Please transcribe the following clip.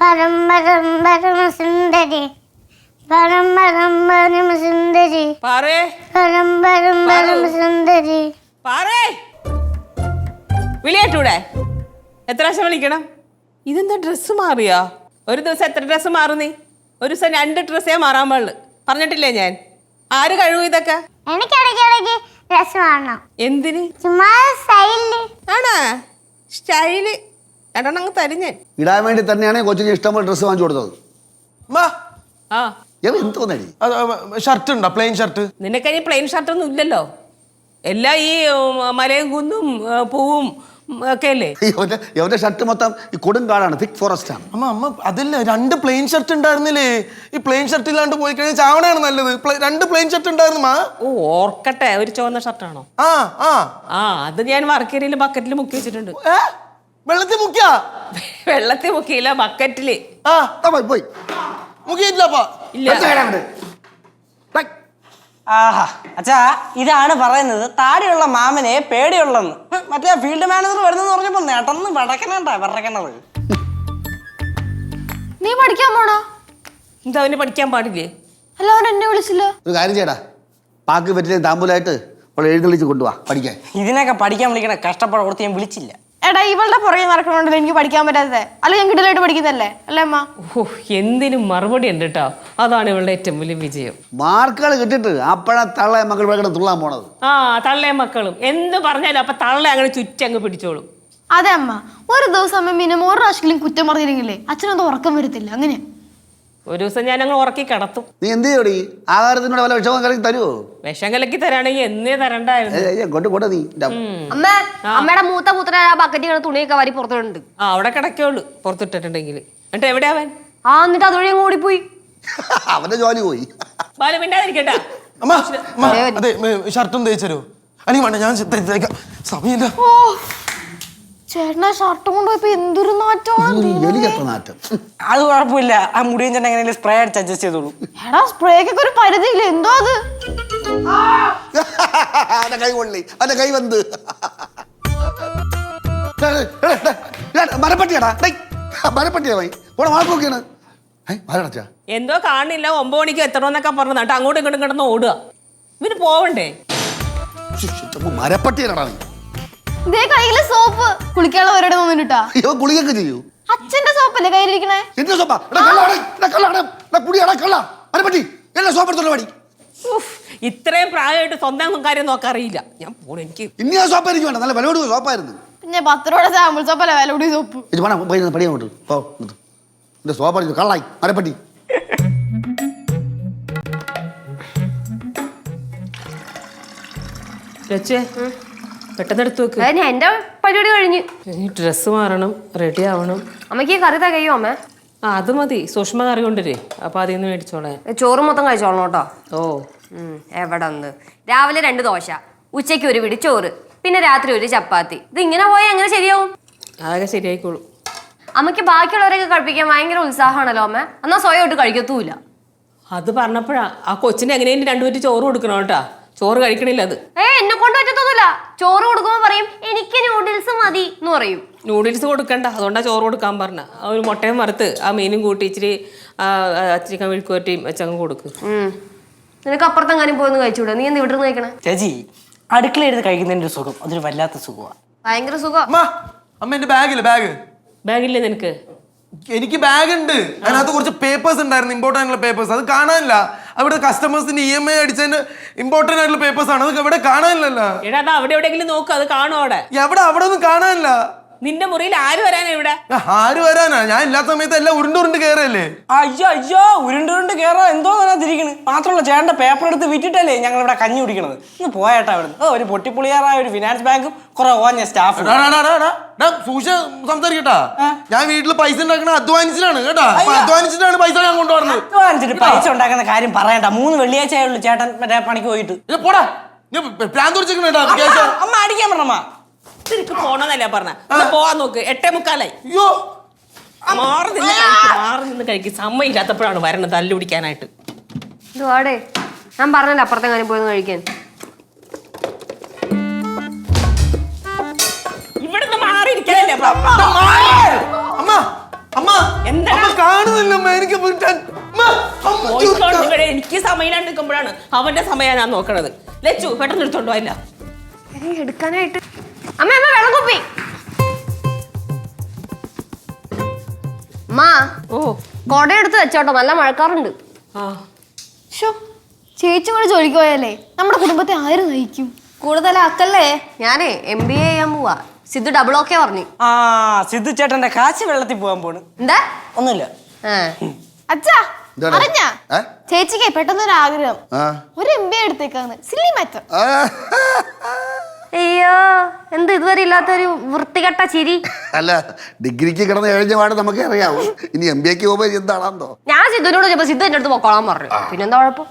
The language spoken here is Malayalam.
പരം പരം പരമ സുന്ദരി പരം പരം പരമ സുന്ദരി പാറേ പരം പരം പരമ സുന്ദരി പാറേ വിളിയേട്ടൂടെ എത്ര പ്രാവശ്യം വിളിക്കണം? ഇതെന്താ ഡ്രസ്സ് മാറിയാ? ഒരു ദിവസം എത്ര ഡ്രസ്സ് മാറും നീ? ഒരു ദിവസം 2 ഡ്രസ്സേ മാറാൻ പാടുള്ളു. പറഞ്ഞിട്ടില്ലേ ഞാൻ? ആര് കഴിവും ഇതൊക്കെ? എനിക്കിടയ്ക്കിടയ്ക്ക് ഡ്രസ് വേണം. എന്തിന്? ചുമ്മാ സ്റ്റൈലില്. ആണാ സ്റ്റൈല്? രണ്ടെണ്ണം അങ്ങ് തരും ഞാൻ. ഇടാൻ വേണ്ടി തന്നെയാണ് കൊച്ചിന് ഇഷ്ടംപോലെ ഡ്രസ്സ് വാങ്ങിച്ചു കൊടുത്തത്. ആ എന്തോന്നടി ഷർട്ട് ഉണ്ടോ? Plain shirt? നിനക്കനി പ്ലെയിൻ ഷർട്ടൊന്നും ഇല്ലല്ലോ. എല്ലാം ഈ മലയും കുന്നും പൂവും ഒക്കെ അല്ലേ? ഇവന്റെ ഷർട്ട് മൊത്തം ഈ കൊടുങ്കാടാണ്, തിക് ഫോറസ്റ്റ് ആണ്. അമ്മ അതല്ല, 2 പ്ലെയിൻ ഷർട്ട് ഉണ്ടായിരുന്നില്ലേ? ഈ പ്ലെയിൻ ഷർട്ട് ഇല്ലാണ്ട് പോയി കഴിഞ്ഞാൽ ചാവണയാണ് നല്ലത്. 2 പ്ലെയിൻ ഷർട്ട് ഉണ്ടായിരുന്നു. ഓ ഓർക്കട്ടെ, ഒരു ചുവന്ന ഷർട്ടാണോ? ആ അത് ഞാൻ വർക്കേരിയിൽ ബക്കറ്റിൽ മുക്കി വെച്ചിട്ടുണ്ട്. വെള്ളത്തിൽ മുക്കിയാ? വെള്ളത്തിൽ മുക്കിയില്ല, ബക്കറ്റില്. പോയി മുക്കിയില്ലപ്പാ. ഇല്ല. ആഹാ അച്ഛാ, ഇതാണ് പറയുന്നത് താടിയുള്ള മാമനെ പേടിയുള്ളെന്ന്. മറ്റേ ഫീൽഡ് മാനേജർ വരുന്നെന്ന് പറഞ്ഞപ്പോ നേട്ടന്ന് വിറക്കണത്. നീ പഠിക്കാൻ പോണോ? എന്താ അവന് പഠിക്കാൻ പാടില്ലേ? അല്ല, അവൻ എന്നെ വിളിച്ചില്ല. ഒരു കാര്യം ചെയ്യടാ, പാക്ക് പറ്റിയ താമ്പൂലായിട്ട് അവളെ എഴുന്നള്ളിച്ച് കൊണ്ടുപോവാ പഠിക്കാൻ. ഇതിനൊക്കെ പഠിക്കാൻ വിളിക്കണ കഷ്ടപ്പാട് കൊടുത്ത് ഞാൻ വിളിച്ചില്ല. എടാ, ഇവളുടെ പുറകെ നടക്കണോണ്ടല്ലോ എനിക്ക് പഠിക്കാൻ പറ്റാത്തത്. അല്ല, ഞാൻ കിടലായിട്ട് പഠിക്കുന്നല്ലേ അല്ലേ അമ്മ? ഓ എന്തിനും മറുപടി ഉണ്ട് കേട്ടോ. അതാണ് ഇവളുടെ ഏറ്റവും വലിയ വിജയം. മാർക്കുകൾ കിട്ടിട്ട് അപ്പഴാ തള്ള മക്കൾ ഇവിടെ തുള്ളാൻ പോണത്. ആ തള്ളേ മക്കളും എന്ത് പറഞ്ഞാലും അപ്പൊ തള്ള അങ്ങനെ ചുറ്റങ്ങ് പിടിച്ചോളും. അതെ അമ്മ, ഒരു ദിവസം അമ്മ മിനിമം 1 പ്രാവശ്യം കുറ്റം പറഞ്ഞില്ലെങ്കിലേ അച്ഛനൊന്നും ഉറക്കം വരത്തില്ല. അങ്ങനെ ഒരു ദിവസം ഞാൻ അങ്ങ് ഉറക്കി കിടത്തും. നീ എന്ത് ചെയ്യോടി? ആഹാരത്തിനോട് വല്ല വിഷമം കലക്കി തരുമോ? വിഷം കലക്കി തരാണെങ്കിൽ എന്നേ തരണ്ടായിരുന്നു. കൊണ്ട് നീ അമ്മ, അമ്മയുടെ മൂത്ത ആ ബക്കറ്റ് തുണിയൊക്കെ വരി പുറത്തുണ്ട്. ആ അവിടെ കിടക്കുള്ളൂ പുറത്തിട്ടിട്ടുണ്ടെങ്കിൽ. എന്നിട്ട് എവിടെ അവൻ? എന്നിട്ട് അതുവഴി അങ്ങ് ഓടിപ്പോയി. അവന്റെ ജോലി പോയി. ബാലു മിണ്ടാതിരിക്കട്ടാ. അതെ, ഷർട്ടും തേച്ചരോ? അല്ലെങ്കിൽ വേണ്ട, ഞാൻ സമയമില്ല. ചേട്ടനാ ഷർട്ട് കൊണ്ടുപോയപ്പോ എന്തൊരു നാറ്റം. അത് കുഴപ്പമില്ല, ആ മുടിയൻ ചേട്ടൻ എങ്ങനെയാലും സ്പ്രേ അടിച്ച് അഡ്ജസ്റ്റ് ചെയ്തോളൂ. എടാ, സ്പ്രേക്കൊക്കെ ഒരു പരിധിയില്ല. എന്തോ അത് അവന്റെ കൈ കൊള്ളി, അവന്റെ കൈ വന്ന് മരപ്പട്ടിയാടാ, മരപ്പട്ടിയാ പോയി ഓടെ വാക്കൊക്കെയാണ്. എന്തോ കാണില്ല, 9 മണിക്ക് എത്തണമെന്നൊക്കെ പറഞ്ഞു കേട്ടോ. അങ്ങോട്ടും ഇങ്ങോട്ടും കിടന്ന് ഓടുക. ഇവന് പോവണ്ടേ? മരപ്പട്ടിയാടാ. ഇതേ കയ്യില് സോപ്പ്. കുളിക്കാനുള്ള ഒരിടെ വന്നിട്ടാ കുളിയൊക്കെ ചെയ്യൂ. അച്ഛന്റെ സോപ്പല്ലേ കയ്യിലിരിക്കണേ? എന്റെ സോപ്പാ? ഇത്രയും പ്രായമായിട്ട് സ്വന്തം കാര്യം നോക്കാറിയില്ല. ഞാൻ പോണു. എനിക്ക് ഇനി ആ സോപ്പ് എനിക്ക് വേണ്ട, നല്ല വില കൊടുക്കുക സോപ്പായിരുന്നു. പിന്നെ 10 രൂപയുടെ സാമ്പിൾ സോപ്പല്ലേ വില കൂടിയ സോപ്പ്. പടിയാങ്ങോട്ട് എന്റെ സോപ്പ് കള്ളായി മരപ്പട്ടി. പെട്ടെന്ന് എടുത്തു വെക്ക്. എന്റെ പരിപാടി കഴിഞ്ഞു. ഡ്രസ്സ് മാറണം, റെഡി ആവണം. അമ്മക്ക് കറി തകയോ അമ്മ? അത് മതി, സൂക്ഷ്മ കറി കൊണ്ടുവരേ. അപ്പൊ അതിൽ നിന്ന് മേടിച്ചോളാം. ചോറ് മൊത്തം കഴിച്ചോളണം കേട്ടോ. ഓ എവിടെ ഒന്ന് രാവിലെ 2 ദോശ, ഉച്ചയ്ക്ക് 1 പിടി ചോറ്, പിന്നെ രാത്രി 1 ചപ്പാത്തി. ഇത് ഇങ്ങനെ പോയാൽ എങ്ങനെ ശരിയാവും? ആകെ ശരിയായിക്കോളൂ. അമ്മക്ക് ബാക്കിയുള്ളവരൊക്കെ കഴിപ്പിക്കാൻ ഭയങ്കര ഉത്സാഹമാണല്ലോ അമ്മ. എന്നാ സ്വയം ഇട്ട് കഴിക്കത്തൂല. അത് പറഞ്ഞപ്പോഴാ ആ കൊച്ചിന് എങ്ങനെയും 2 കുറ്റി ചോറ് കൊടുക്കണം കേട്ടാ. ചോറ് കഴിക്കണില്ല അത്. എന്നെ കൊണ്ട് പറ്റത്തൊന്നുമില്ല. ചോറ് കൊടുക്കുമ്പോ പറയും എനിക്ക് നൂഡിൽസ് മതി എന്ന് പറയും. നൂഡിൽസ് കൊടുക്കണ്ട, അതുകൊണ്ടാ ചോറ് കൊടുക്കാൻ പറഞ്ഞ. ഒരു മുട്ടയും വറുത്ത് ആ മീനും കൂട്ടി ഇച്ചിരി ചിക്കൻ മെഴുക്കുവരട്ടിയും വെച്ചങ്ങ് കൊടുക്ക്. നിനക്ക് അപ്പുറത്തെങ്ങാനും പോയെന്ന് കഴിച്ചൂടെ? നീ എന്ത് ഇവിടെ നിന്ന് കഴിക്കണേ? ചേച്ചി, അടുക്കളയെടുത്ത് കഴിക്കുന്നതിന്റെ ഒരു സുഖം അതൊരു വല്ലാത്ത സുഖമാണ്. ഭയങ്കര സുഖം. അമ്മ എന്റെ ബാഗില്ലേ? ബാഗില്ലേ നിനക്ക്? എനിക്ക് ബാഗ് ഉണ്ട്. അതിനകത്ത് കുറച്ച് പേപ്പേഴ്സ് ഉണ്ടായിരുന്നു, ഇമ്പോർട്ടൻ്റ് ആയിട്ടുള്ള പേപ്പേഴ്സ്. അത് കാണാനില്ല. അവിടെ കസ്റ്റമേഴ്സിന്റെ EMI അടിച്ചതിന് ഇമ്പോർട്ടൻ്റ് ആയിട്ടുള്ള പേപ്പേഴ്സ് ആണ്. അതൊക്കെ ഇവിടെ കാണാനില്ലല്ലോ. എടാ അത് അവിടെ എവിടെയെങ്കിലും നോക്ക്, അത് കാണും അവിടെ. അവിടെ ഒന്നും കാണാനില്ല. നിന്റെ മുറിയിൽ ആര് വരാനാ ഇവിടെ? ആര് വരാനാ? ഞാൻ ഇല്ലാത്ത സമയത്ത് എല്ലാം ഉരുണ്ട് കയറല്ലേ. അയ്യോ ഉരുണ്ട് കയറാ എന്തോ തിരിക്കണ്. മാത്രമല്ല ചേട്ടന്റെ പേപ്പർ എടുത്ത് വിറ്റിട്ടല്ലേ ഞങ്ങൾ ഇവിടെ കഞ്ഞി കുടിക്കണത്. ഇന്ന് പോയേട്ടാ അവിടെ ഒരു പൊട്ടിപ്പൊളിയാറായ ഒരു ഫിനാൻസ് ബാങ്കും കുറെ ഓഞ്ഞ സ്റ്റാഫ്. സംസാരിക്കട്ടാ, ഞാൻ വീട്ടില് പൈസ ഉണ്ടാക്കണ അധ്വാനിച്ചിട്ടാണ് കേട്ടാ. അധ്വാനിച്ചിട്ടാണ് പൈസ ഞാൻ കൊണ്ടുവരുന്നത്. അധ്വാനിച്ചിട്ട് പൈസ ഉണ്ടാക്കുന്ന കാര്യം പറയണ്ട. 3 വെള്ളിയാഴ്ച ആയുള്ളൂ ചേട്ടൻ മറ്റേ പണിക്ക് പോയിട്ട്. പോടാ, പ്ലാൻ തുറച്ചിട്ടാ. അമ്മ അടിക്കാൻ പറഞ്ഞ തിരിക്ക് പോണെന്നല്ല പറഞ്ഞ. പോവാൻ നോക്ക്. 8:45. മാറി നിന്ന് കഴിക്കും. സമയമില്ലാത്തപ്പോഴാണ് വരണത് തല്ലു പിടിക്കാനായിട്ട്. ഇതുവാടേ ഞാൻ പറഞ്ഞല്ലോ അപ്പുറത്തെങ്ങാനും പോയെന്ന് കഴിക്കാൻ. ഇവിടുന്ന് മാറിയിരിക്കാനല്ലേ? എന്താ അമ്മ കാണുന്നില്ല അമ്മ, എനിക്ക് എനിക്ക് സമയം നിൽക്കുമ്പോഴാണ് അവന്റെ സമയം ഞാൻ നോക്കണത്. ലച്ചു പെട്ടെന്ന് എടുത്തോണ്ടോ അല്ല എടുക്കാനായിട്ട് അമ്മ അമ്മ വെള്ളം കുപ്പി. അമ്മ ഓ കൊട എടുത്ത് വെച്ചോട്ടോ, നല്ല മഴക്കാറുണ്ട്. ആ ചേച്ചി കൂടെ ജോലിക്ക് പോയാലേ നമ്മുടെ കുടുംബത്തെ ആര് നയിക്കും? കൂടുതലാക്കല്ലേ. ഞാനേ MBA ചെയ്യാൻ പോവാ. സിദ്ധു ഡബിൾ ഓക്കെ പറഞ്ഞു. ആ സിദ്ധു ചേട്ടന്റെ കാശ് വെള്ളത്തിൽ പോകാൻ പോണ്. എന്താ? ഒന്നുമില്ല. അച്ഛാ എന്താണ്? അറിഞ്ഞ ഏ? ചേച്ചിക്ക് പെട്ടെന്നൊരു ആഗ്രഹം, ആ. ഒരു MBA എടുത്തേക്കാന്ന്. സില്ലി മാറ്റം. ആ. അയ്യോ എന്ത് ഇതുവരെ ഇല്ലാത്തൊരു വൃത്തികെട്ട ചിരി. അല്ല, ഡിഗ്രിക്ക് കിടന്ന് കഴിഞ്ഞ പാട് നമുക്ക് അറിയാവൂ. ഇനി MBAക്ക് പോകുമ്പോ എന്താണെന്നോ. ഞാൻ സിദ്ധുവിനോട് ചോദിച്ചപ്പോ സിദ്ധു എന്റെ അടുത്ത് പൊക്കോളാൻ പറഞ്ഞു. പിന്നെന്താ കുഴപ്പം?